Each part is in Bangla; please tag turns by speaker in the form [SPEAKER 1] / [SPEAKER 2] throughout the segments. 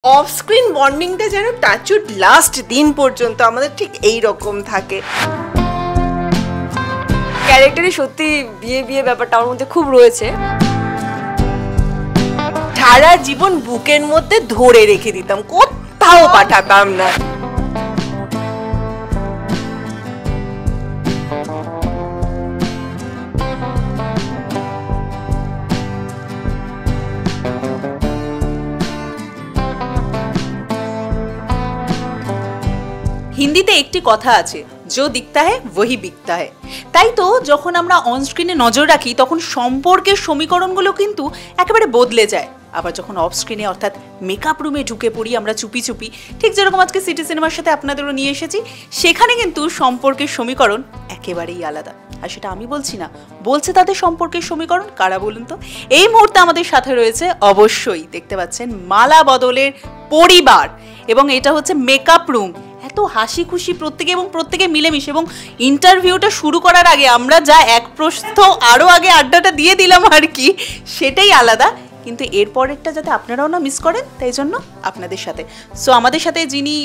[SPEAKER 1] অফ স্ক্রিন বন্ডিংটা যেন টাচুড লাস্ট দিন পর্যন্ত আমাদের ঠিক এই রকম থাকে।
[SPEAKER 2] ক্যারেক্টারে সত্যি বিয়ে বিয়ে ব্যাপারটা আমার মধ্যে খুব রয়েছে।
[SPEAKER 1] সারা জীবন বুকের মধ্যে ধরে রেখে দিতাম, কোথাও পাঠাতাম না।
[SPEAKER 3] হিন্দিতে একটি কথা আছে, जो दिखता है वही बिकता है। তাই তো যখন আমরা অন স্ক্রিনে নজর রাখি তখন সম্পর্কের সমীকরণগুলো কিন্তু একেবারে বদলে যায়। আবার যখন অফ স্ক্রিনে অর্থাৎ মেকআপ রুমে ঢুকে পড়ি আমরা চুপি চুপি, ঠিক যেরকম আজকে সিটি সিনেমার সাথে আপনাদেরও নিয়ে এসেছি, সেখানে কিন্তু সম্পর্কের সমীকরণ একেবারেই আলাদা। আর সেটা আমি বলছি না, বলছে তাদের সম্পর্কের সমীকরণ। কারা বলুন তো? এই মুহূর্তে আমাদের সাথে রয়েছে অবশ্যই দেখতে পাচ্ছেন মালা বদলের পরিবার, এবং এটা হচ্ছে মেকআপ রুম। এত হাসি খুশি প্রত্যেকে এবং প্রত্যেকে মিলেমিশে, এবং ইন্টারভিউটা শুরু করার আগে আমরা যা এক প্রস্থ আরও আগে আড্ডাটা দিয়ে দিলাম আর কি, সেটাই আলাদা। কিন্তু এরপরেরটা যাতে আপনারাও না মিস করেন, তাই জন্য আপনাদের সাথে আমাদের সাথে যিনি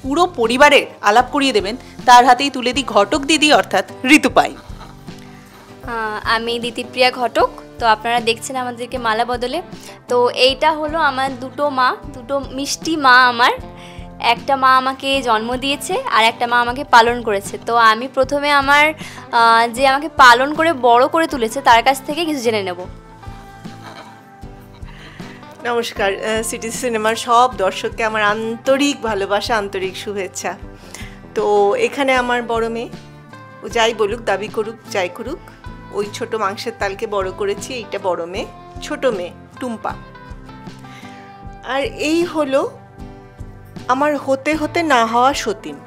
[SPEAKER 3] পুরো পরিবারের আলাপ করিয়ে দেবেন তার হাতেই তুলে দিই ঘটক দিদি অর্থাৎ ঋতুপাই।
[SPEAKER 2] আমি দিতিপ্রিয়া ঘটক। তো আপনারা দেখছেন আমাদেরকে মালা বদলে। তো এইটা হলো আমার দুটো মা, দুটো মিষ্টি মা। আমার একটা মা আমাকে জন্ম দিয়েছে আর একটা মা আমাকে পালন করেছে। তো আমি প্রথমে আমার যে আমাকে পালন করে বড় করে তুলেছে তার কাছ থেকে কিছু জেনে নেব।
[SPEAKER 1] নমস্কার, সিটি সিনেমার সব দর্শককে আমার আন্তরিক ভালোবাসা, আন্তরিক শুভেচ্ছা। তো এখানে আমার বড় মেয়ে, ও যাই বলুক, দাবি করুক, যাই করুক, ওই ছোট মাংসের তালকে বড় করেছি। এইটা বড় মেয়ে, ছোট মেয়ে টুম্পা। আর এই হলো আমার হতে হতে না হওয়া সতীন।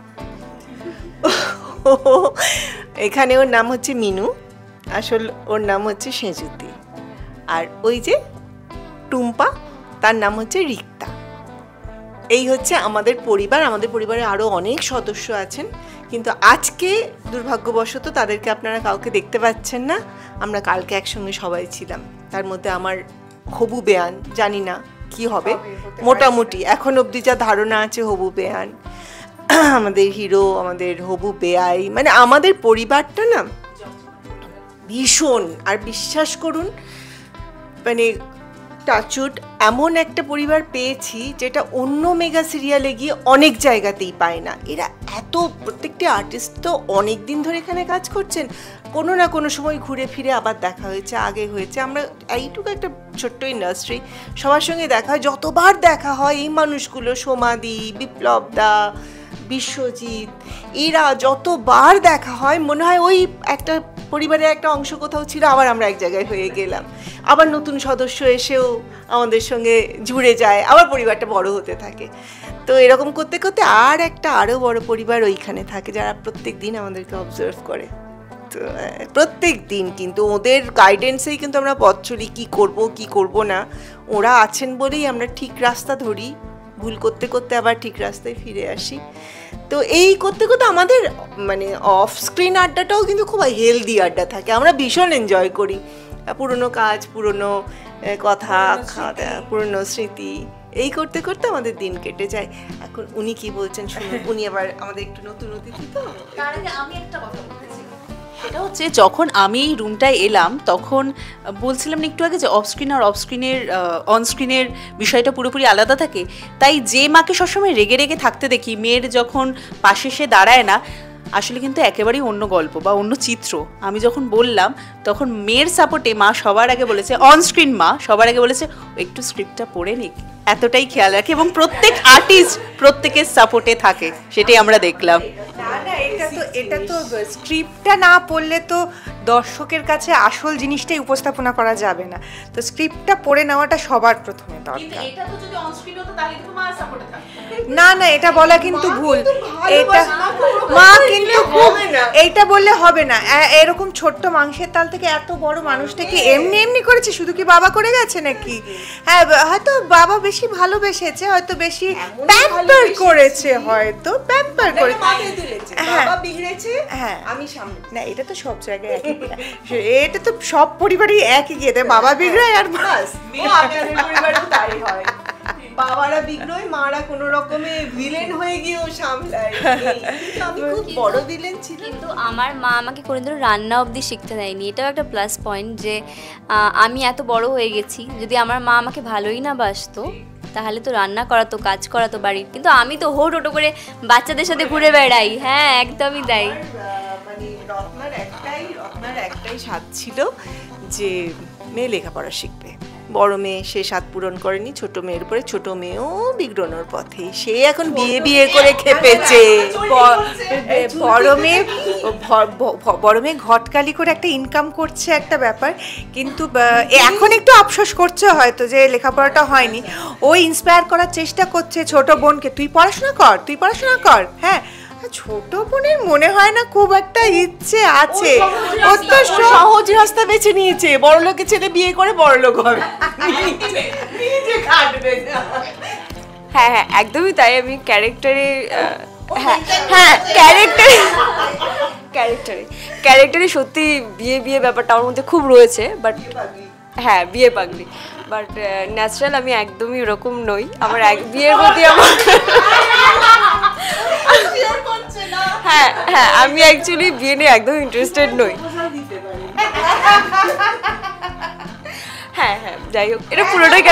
[SPEAKER 1] এখানে ওর নাম হচ্ছে মিনু, আসল ওর নাম হচ্ছে সেঁজুতি। আর ওই যে টুম্পা, তার নাম হচ্ছে রিক্তা। এই হচ্ছে আমাদের পরিবার। আমাদের পরিবারে আরও অনেক সদস্য আছেন, কিন্তু আজকে দুর্ভাগ্যবশত তাদেরকে আপনারা কাউকে দেখতে পাচ্ছেন না। আমরা কালকে একসঙ্গে সবাই ছিলাম। তার মধ্যে আমার হবু বেয়ান, জানি না কি হবে, মোটামুটি এখন অবধি যা ধারণা আছে হবু বেয়ান, আমাদের হিরো, আমাদের হবু বেয়াই, মানে আমাদের পরিবারটা না ভীষণ। আর বিশ্বাস করুন, মানে টাচুড এমন একটা পরিবার পেয়েছি যেটা অন্য মেগা সিরিয়ালে গিয়ে অনেক জায়গাতেই পায় না। এরা এত, প্রত্যেকটি আর্টিস্ট তো অনেক দিন ধরে এখানে কাজ করছেন, কোনো না কোনো সময় ঘুরে ফিরে আবার দেখা হয়েছে, আগে হয়েছে। আমরা এইটুকু একটা ছোট্ট ইন্ডাস্ট্রি, সবার সঙ্গে দেখা হয়। যতবার দেখা হয় এই মানুষগুলো, সোমাদি, বিপ্লব দা, বিশ্বজিৎ, এরা যতবার দেখা হয় মনে হয় ওই একটা পরিবারের একটা অংশ কোথাও ছিল, আবার আমরা এক জায়গায় হয়ে গেলাম। আবার নতুন সদস্য এসেও আমাদের সঙ্গে জুড়ে যায়, আবার পরিবারটা বড় হতে থাকে। তো এরকম করতে করতে আর একটা আরও বড় পরিবার ওইখানে থাকে, যারা প্রত্যেক দিন আমাদেরকে অবজার্ভ করে। তো প্রত্যেক দিন কিন্তু ওদের গাইডেন্সেই কিন্তু আমরা পথ চলি, কী করবো কী করবো না। ওরা আছেন বলেই আমরা ঠিক রাস্তা ধরি, ভুল করতে করতে আবার ঠিক রাস্তায় ফিরে আসি। তো এই করতে করতে আমাদের মানে অফ স্ক্রিন আড্ডাটাও কিন্তু খুব হেলদি আড্ডা থাকে, আমরা ভীষণ এনজয় করি। পুরনো কাজ, পুরনো কথা, খাওয়া দাওয়া, পুরনো স্মৃতি, এই করতে করতে আমাদের দিন কেটে যায়। এখন উনি কি বলছেন শুনুন, উনি আবার আমাদের একটু নতুন অতিথি। তো
[SPEAKER 3] তার আগে আমি একটা কথা বলতেছি, সেটা হচ্ছে যখন আমি এই রুমটায় এলাম তখন বলছিলাম না একটু আগে যে অফ স্ক্রিন আর অন স্ক্রিনের বিষয়টা পুরোপুরি আলাদা থাকে। তাই যে মাকে সবসময় রেগে রেগে থাকতে দেখি, মেয়ের যখন পাশে সে দাঁড়ায় না, আসলে কিন্তু একেবারেই অন্য গল্প বা অন্য চিত্র। আমি যখন বললাম তখন মেয়ের সাপোর্টে মা সবার আগে বলেছে, অন স্ক্রিন মা সবার আগে বলেছে একটু স্ক্রিপ্টটা পড়ে নিক, এতটাই খেয়াল রাখে, এবং প্রত্যেক আর্টিস্ট প্রত্যেকের সাপোর্টে থাকে, সেটাই আমরা দেখলাম।
[SPEAKER 4] না না, এটা তো স্ক্রিপ্টটা না পড়লে তো দর্শকের কাছে আসল জিনিসটাই উপস্থাপনা করা যাবে না। তো স্ক্রিপ্টটা পড়ে নেওয়াটা সবার প্রথমে দরকার। না না, এটা বলা কিন্তু ভুল। এটা মা কিন্তু এইটা বললে হবে না। এরকম ছোট্ট মাংসের তাল থেকে এত বড় মানুষটাকে এমনি এমনি করেছে, শুধু কি বাবা করে গেছে নাকি? হ্যাঁ, হয়তো বাবা বেশি ভালোবেসেছে, হয়তো বেশি প্যাম্পার করেছে, হয়তো প্যাম্পার করে। হ্যাঁ, আমি সামনে না, এটা তো সব জায়গায় একই, এটা তো সব পরিবারই একই গিয়ে বাবা বিগড়ায় আর বাস।
[SPEAKER 1] বাবারা বিগ্রহ, মারা কোনো রকমে ভিলেন হয়ে গিয়েও সামলায়। কিন্তু আমি খুব বড় ভিলেন ছিল।
[SPEAKER 2] কিন্তু আমার মা আমাকে কোনোদিনও রান্না অবধি শিখতে দেয়নি। এটাও একটা প্লাস পয়েন্ট যে আমি এত বড় হয়ে গেছি, যদি আমার মা আমাকে ভালোই না বাসতো তাহলে তো রান্না করাতো, কাজ করাতো বাড়ির, কিন্তু আমি তো টোটো করে বাচ্চাদের সাথে ঘুরে বেড়াই। হ্যাঁ, একদমই তাই।
[SPEAKER 1] মানে রত্নার একটাই স্বাদ ছিল যে মেয়ে লেখাপড়া শিখবে। বড় মেয়ে সে স্বাদ পূরণ করেনি, ছোট মেয়ের উপরে ছোট মেয়েও বিগ্রহণের পথে, সে এখন বিয়ে করে খেপেছে।
[SPEAKER 4] বড় মেয়ে ঘটকালি করে একটা ইনকাম করছে, একটা ব্যাপার। কিন্তু এখন একটু আফসোস করছে হয়তো যে লেখাপড়াটা হয়নি। ও ইন্সপায়ার করার চেষ্টা করছে ছোট বোনকে, তুই পড়াশোনা কর। হ্যাঁ, ছোট বোনের মনে হয় না খুব একটা ইচ্ছে আছে।
[SPEAKER 1] ও তো সহজ রাস্তা বেছে নিয়েছে, বড় লোকের ছেলে বিয়ে করে বড় লোক হবে, নিজে খাটবে না।
[SPEAKER 5] হ্যাঁ হ্যাঁ, একদমই তাই। আমি ক্যারেক্টারে সত্যি বিয়ে ব্যাপারটা আমার মধ্যে খুব রয়েছে, বাট হ্যাঁ বিয়ে পাগলি, বাট ন্যাচারাল আমি একদমই ওরকম নই। আমার বিয়ের প্রতি আমার হ্যাঁ হ্যাঁ, আমি অ্যাকচুয়ালি বিয়ে নিয়ে একদম ইন্টারেস্টেড নই। হ্যাঁ হ্যাঁ, যাই হোক, এটা পুরোটাই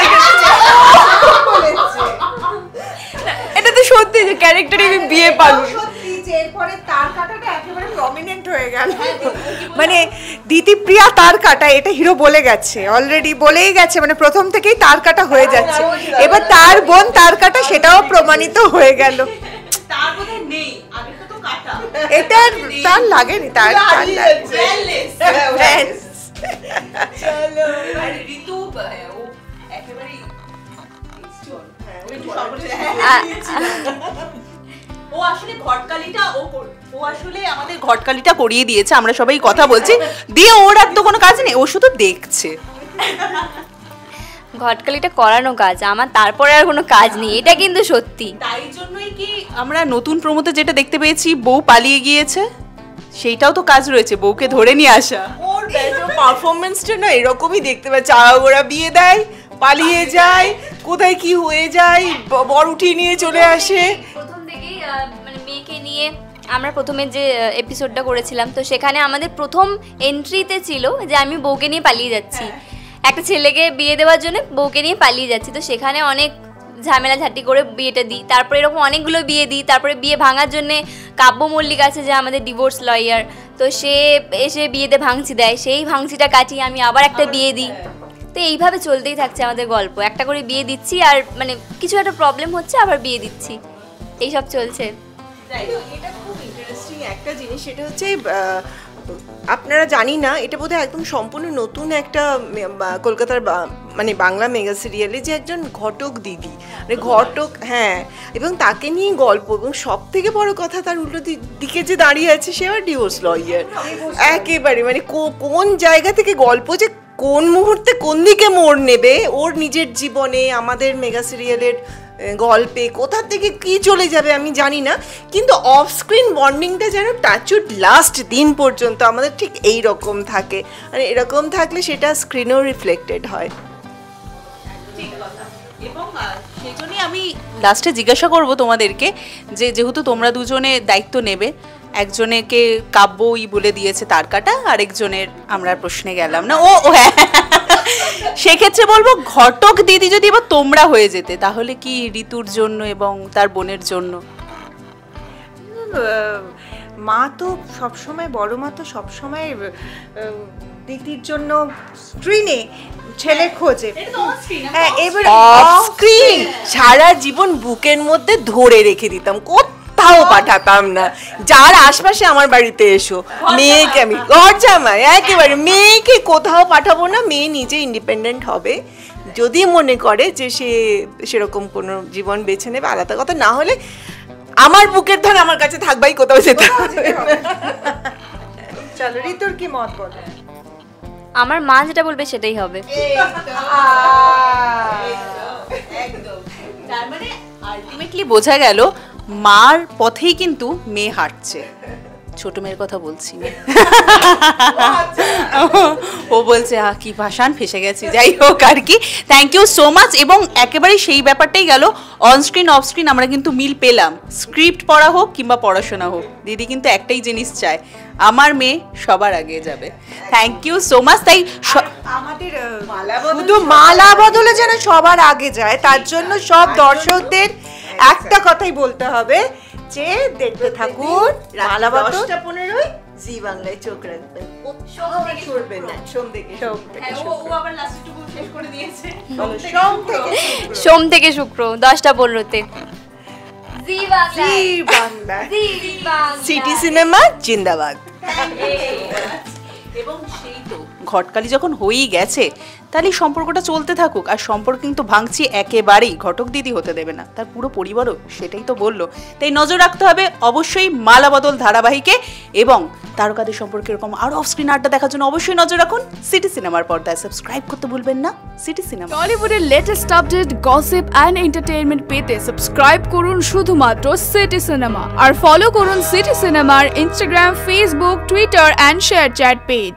[SPEAKER 5] এটা তো সত্যি যে ক্যারেক্টারে আমি বিয়ে পাগলি।
[SPEAKER 4] এরপরে তার কাটাটা একেবারে প্রমিনেন্ট হয়ে গেল। মানে দিতিপ্রিয়া তার কাটা, এটা হিরো বলে গেছে, অলরেডি বলেই গেছে, মানে প্রথম থেকেই তার কাটা হয়ে যাচ্ছে। এবার তার বোন তার কাটা, সেটাও প্রমাণিত হয়ে গেল। এটা তার লাগেনি, তার
[SPEAKER 3] ও আসলে আমাদের ঘটকালিটা করিয়ে দিয়েছে, আমরা সবাই কথা বলছি দিয়ে, ওর আর তো কোনো কাজ নেই, ও শুধু দেখছে।
[SPEAKER 2] ঘটকালিটা করানো কাজ আমার, তারপরে আর কোনো কাজ নেই, এটা কিন্তু সত্যি।
[SPEAKER 3] তাই জন্যই কি আমরা নতুন প্রমোতে যেটা দেখতে পেয়েছি, বউ পালিয়ে গিয়েছে, সেইটাও তো কাজ রয়েছে, বউকে ধরে নিয়ে আসা।
[SPEAKER 1] ওর পারফরমেন্সটা না এরকমই দেখতে পাচ্ছি, ওরা বিয়ে দেয়, পালিয়ে যায়, কোথায় কি হয়ে যায়, বর উঠিয়ে নিয়ে চলে আসে।
[SPEAKER 2] প্রথম থেকেই মানে মেয়েকে নিয়ে আমরা প্রথমে যে এপিসোডটা করেছিলাম, তো সেখানে আমাদের প্রথম এন্ট্রিতে ছিল যে আমি বউকে নিয়ে পালিয়ে যাচ্ছি, একটা ছেলেকে বিয়ে দেওয়ার জন্য বউকে নিয়ে পালিয়ে যাচ্ছি। তো সেখানে অনেক ঝামেলা ঝাঁটি করে বিয়েটা দিই, তারপরে এরকম অনেকগুলো বিয়ে দিই, তারপরে বিয়ে ভাঙার জন্যে কাব্য মল্লিক আছে যে আমাদের ডিভোর্স লয়ার, তো সে এসে বিয়েতে ভাঙচি দেয়, সেই ভাঙচিটা কাটিয়ে আমি আবার একটা বিয়ে দিই। তো এইভাবে চলতেই থাকছে আমাদের গল্প, একটা করে বিয়ে দিচ্ছি, আর মানে কিছু একটা প্রবলেম হচ্ছে আবার বিয়ে দিচ্ছি, এইসব চলছে।
[SPEAKER 1] এটা খুব ইন্টারেস্টিং একটা জিনিস, সেটা হচ্ছে আপনারা জানি না, এটা বোধহয় একদম সম্পূর্ণ নতুন একটা কলকাতার মানে বাংলা মেগা সিরিয়ালে যে একজন ঘটক দিদি, মানে ঘটক, হ্যাঁ, এবং তাকে নিয়ে গল্প, এবং সব থেকে বড় কথা তার উল্টো দিকে যে দাঁড়িয়ে আছে সে আবার ডিভোর্স লয়ার। একেবারে মানে কোন জায়গা থেকে গল্প যে কোন মুহূর্তে কোন দিকে মোড় নেবে ওর নিজের জীবনে, আমাদের মেগা সিরিয়ালের গল্পে কোথা থেকে কি চলে যাবে আমি জানি না, কিন্তু অফ স্ক্রিন বন্ডিংটা যেন টাচুড লাস্ট দিন পর্যন্ত আমাদের ঠিক এই রকম থাকে, মানে এরকম থাকলে সেটা স্ক্রিনেও রিফ্লেক্টেড হয়।
[SPEAKER 3] এবং সেই জন্যই আমি লাস্টে জিজ্ঞাসা করব তোমাদেরকে যে যেহেতু তোমরা দুজনে দায়িত্ব নেবে, একজনেকে কাব্যই বলে দিয়েছে তার কাটা, আরেকজনের আমরা প্রশ্নে গেলাম না, ও হ্যাঁ, সেক্ষেত্রে বলবো ঘটক দিদি যদি এবার তোমরা হয়ে যেতে তাহলে কি ঋতুর জন্য এবং তার বোনের জন্য?
[SPEAKER 4] মা তো সবসময়, বড় মা তো সবসময় দিদির জন্য স্ক্রিনে ছেলে খোঁজে।
[SPEAKER 1] হ্যাঁ, এবার অফ স্ক্রিন সারা জীবন বুকের মধ্যে ধরে রেখে দিতাম, কোথাও পাঠাতাম না, যার আশপাশে আমার বাড়িতে এসো, মেয়েকে আমি ঘর জামাই, একেবারে মেয়েকে কোথাও পাঠাবো না, মেয়ে নিজে ইন্ডিপেন্ডেন্ট হবে, যদি মনে করে যে সে সেরকম কোনো জীবন বেছে নেবে আলাদা কথা, না হলে আমার বুকের ধান আমার কাছে থাকবাই, কোথাও যেতে হবে।
[SPEAKER 4] চলো, ঋতুর কি মত বলো?
[SPEAKER 2] আমার মা যেটা বলবে সেটাই হবে।
[SPEAKER 3] তার মানে আলটিমেটলি বোঝা গেল মার পথেই কিন্তু মেয়ে হাঁটছে, ছোট মেয়ের কথা বলছি না। ও বলছে কি ভাষান ফেসে গেছি, যাই হোক আর কি। Thank you so much. এবং একেবারে সেই ব্যাপারটাই গেল, অনস্ক্রিন অফ স্ক্রিন আমরা কিন্তু মিল পেলাম। স্ক্রিপ্ট পড়া হোক কিংবা পড়াশোনা হোক, দিদি কিন্তু একটাই জিনিস চায়, আমার মেয়ে সবার আগে যাবে। Thank you so much. তাই
[SPEAKER 4] আমাদের শুধু মালা বদলে যেন সবার আগে যায়, তার জন্য সব দর্শকদের একটা কথাই বলতে হবে যে দেখতে থাকুন মালা বদল
[SPEAKER 1] 10:15 জি বাংলায় চোখ রাখবেন, সরবেন না। সোম থেকে
[SPEAKER 2] সোম থেকে শুক্র 10:15-তে জি বাংলা।
[SPEAKER 4] জি বাংলা।
[SPEAKER 1] সিটি সিনেমা জিন্দাবাদ।
[SPEAKER 3] এবং সেই তো ঘটকালি যখন হয়েই গেছে, তাহলে সম্পর্কটা চলতে থাকুক। আর সম্পর্ক কিন্তু ভাঙছি একেবারেই ঘটক দিদি হতে দেবে না, তার পুরো পরিবারও সেটাই তো বললো। তাই নজর রাখতে হবে অবশ্যই মালা বদল ধারাবাহিকে। এবং তারকাদের সম্পর্কে এরকম আরো অফ স্ক্রিন আড্ডা দেখার জন্য অবশ্যই নজর রাখুন সিটি সিনেমার পর্দায়। সাবস্ক্রাইব করতে ভুলবেন না সিটি সিনেমা।
[SPEAKER 6] টলিউডের latest update, gossip and entertainment পেতে সাবস্ক্রাইব করুন শুধুমাত্র সিটি সিনেমা। আর ফলো করুন সিটি সিনেমার Instagram, Facebook, Twitter and ShareChat page.